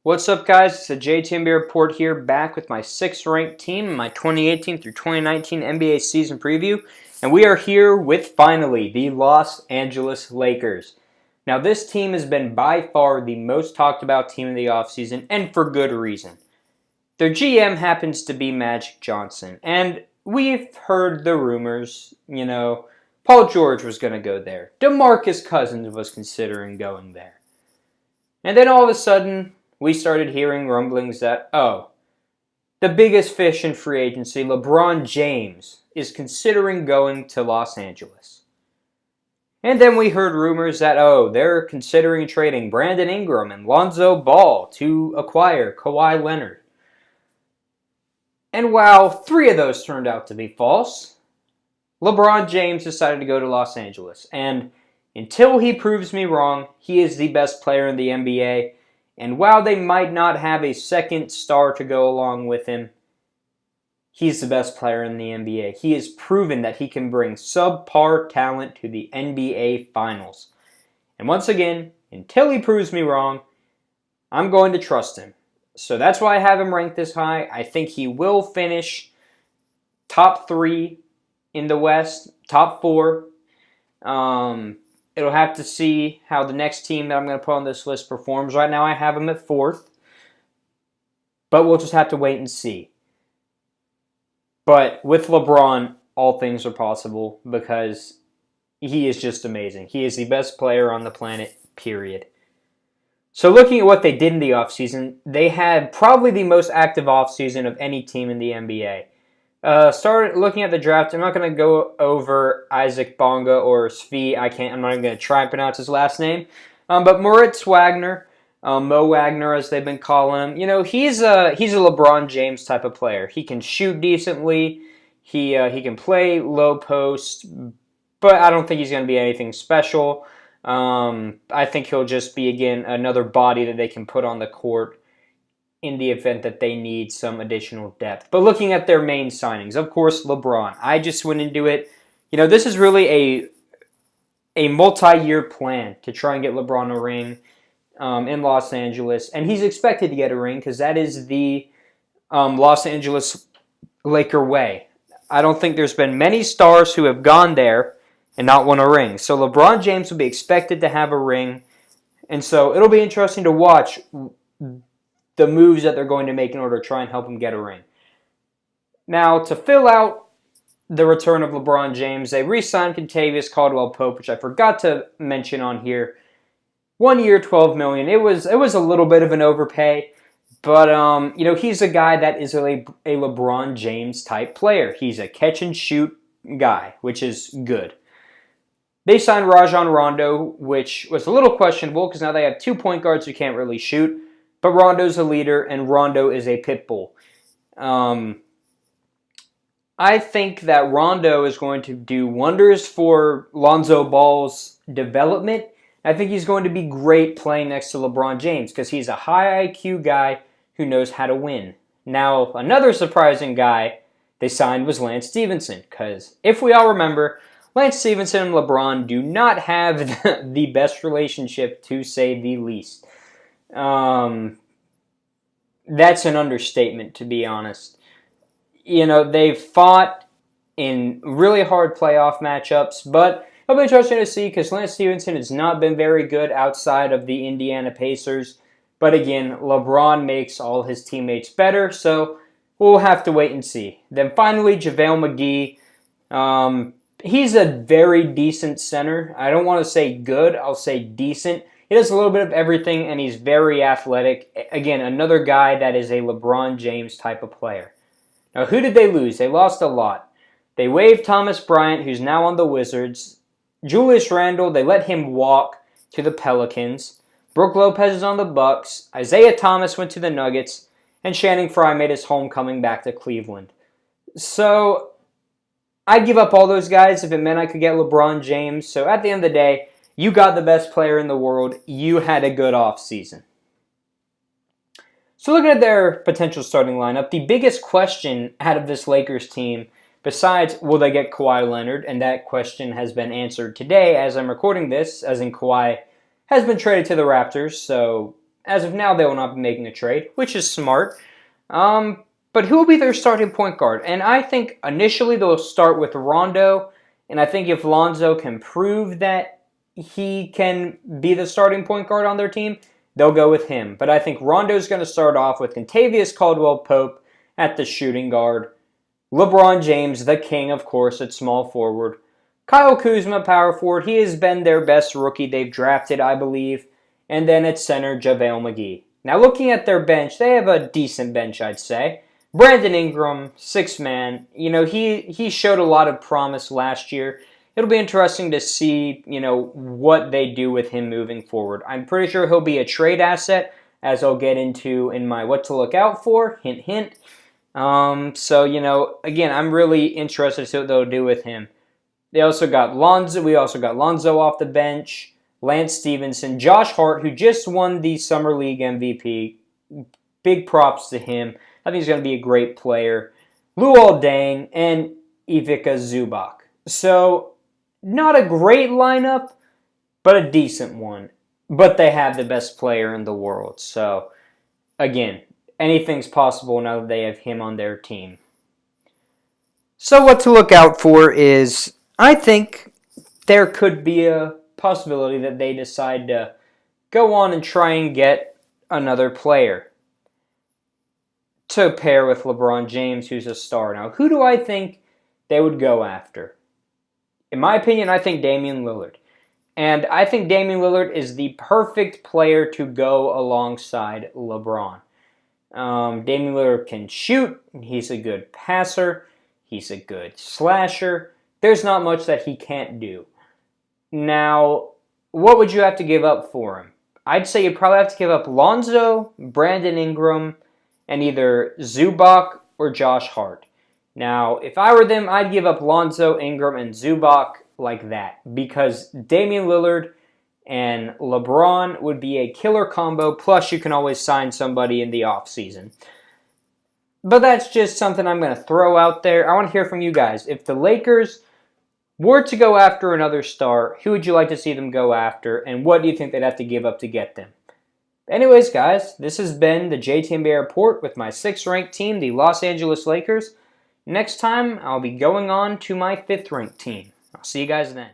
What's up, guys? It's a JTMB report here, back with my 6th ranked team in my 2018 through 2019 NBA season preview. And we are here with, finally, the Los Angeles Lakers. Now, this team has been by far the most talked about team in the offseason, and for good reason. Their GM happens to be Magic Johnson, and we've heard the rumors, Paul George was going to go there. DeMarcus Cousins was considering going there. And then all of a sudden, we started hearing rumblings that, the biggest fish in free agency, LeBron James, is considering going to Los Angeles. And then we heard rumors that, they're considering trading Brandon Ingram and Lonzo Ball to acquire Kawhi Leonard. And while 3 of those turned out to be false, LeBron James decided to go to Los Angeles. And until he proves me wrong, he is the best player in the NBA. And while they might not have a second star to go along with him, he's the best player in the NBA. He has proven that he can bring subpar talent to the NBA Finals. And once again, until he proves me wrong, I'm going to trust him. So that's why I have him ranked this high. I think he will finish top 3 in the West, top 4. It'll have to see how the next team that I'm going to put on this list performs. Right now I have him at 4th. But we'll just have to wait and see. But with LeBron, all things are possible because he is just amazing. He is the best player on the planet, period. So looking at what they did in the offseason, they had probably the most active offseason of any team in the NBA. Started looking at the draft. I'm not going to go over Isaac Bonga or Svi. I'm not even going to try and pronounce his last name. But Moritz Wagner, Mo Wagner as they've been calling him, he's a LeBron James type of player. He can shoot decently. He can play low post, but I don't think he's going to be anything special. I think he'll just be, again, another body that they can put on the court in the event that they need some additional depth. But looking at their main signings, of course, LeBron. I just went into it. This is really a multi-year plan to try and get LeBron a ring in Los Angeles. And he's expected to get a ring because that is the Los Angeles Laker way. I don't think there's been many stars who have gone there and not won a ring. So LeBron James will be expected to have a ring. And so it'll be interesting to watch the moves that they're going to make in order to try and help him get a ring. Now, to fill out the return of LeBron James, they re-signed Caldwell-Pope, which I forgot to mention on here. 1 year, $12 million. It was a little bit of an overpay, but he's a guy that is a LeBron James type player. He's a catch and shoot guy, which is good. They signed Rajon Rondo, which was a little questionable because now they have 2 point guards who can't really shoot. But Rondo's a leader, and Rondo is a pit bull. I think that Rondo is going to do wonders for Lonzo Ball's development. I think he's going to be great playing next to LeBron James because he's a high IQ guy who knows how to win. Now, another surprising guy they signed was Lance Stevenson because if we all remember, Lance Stevenson and LeBron do not have the best relationship, to say the least. That's an understatement, to be honest. They've fought in really hard playoff matchups, but it'll be interesting to see because Lance Stevenson has not been very good outside of the Indiana Pacers. But again, LeBron makes all his teammates better, so we'll have to wait and see. Then finally, JaVale McGee. He's a very decent center. I don't want to say good, I'll say decent. He does a little bit of everything, and he's very athletic. Again, another guy that is a LeBron James type of player. Now, who did they lose? They lost a lot. They waived Thomas Bryant, who's now on the Wizards. Julius Randle, they let him walk to the Pelicans. Brook Lopez is on the Bucks. Isaiah Thomas went to the Nuggets. And Channing Frye made his homecoming back to Cleveland. So, I'd give up all those guys if it meant I could get LeBron James. So, at the end of the day, you got the best player in the world. You had a good offseason. So looking at their potential starting lineup, the biggest question out of this Lakers team, besides will they get Kawhi Leonard, and that question has been answered today as I'm recording this, as in Kawhi has been traded to the Raptors, so as of now, they will not be making a trade, which is smart. But who will be their starting point guard? And I think initially they'll start with Rondo, and I think if Lonzo can prove that he can be the starting point guard on their team, they'll go with him. But I think Rondo's going to start off with Kentavious Caldwell-Pope at the shooting guard, LeBron James, the king, of course, at small forward, Kyle Kuzma, power forward. He has been their best rookie they've drafted, I believe. And then at center, JaVale McGee. Now, looking at their bench, they have a decent bench, I'd say. Brandon Ingram, sixth man. You know, he showed a lot of promise last year. It'll be interesting to see, you know, what they do with him moving forward. I'm pretty sure he'll be a trade asset, as I'll get into in my what to look out for. Hint, hint. So, you know, again, I'm really interested to see what they'll do with him. They also got Lonzo. We also got Lonzo off the bench. Lance Stevenson, Josh Hart, who just won the Summer League MVP. Big props to him. I think he's going to be a great player. Luol Deng and Ivica Zubac. So, not a great lineup, but a decent one. But they have the best player in the world. So, again, anything's possible now that they have him on their team. So, what to look out for is, I think there could be a possibility that they decide to go on and try and get another player to pair with LeBron James, who's a star. Now, who do I think they would go after? In my opinion, I think Damian Lillard. And I think Damian Lillard is the perfect player to go alongside LeBron. Damian Lillard can shoot. He's a good passer. He's a good slasher. There's not much that he can't do. Now, what would you have to give up for him? I'd say you'd probably have to give up Lonzo, Brandon Ingram, and either Zubac or Josh Hart. Now, if I were them, I'd give up Lonzo, Ingram, and Zubac like that. Because Damian Lillard and LeBron would be a killer combo. Plus, you can always sign somebody in the offseason. But that's just something I'm going to throw out there. I want to hear from you guys. If the Lakers were to go after another star, who would you like to see them go after, and what do you think they'd have to give up to get them? Anyways, guys, this has been the JTNBA Report with my 6th-ranked team, the Los Angeles Lakers. Next time, I'll be going on to my 5th-ranked team. I'll see you guys then.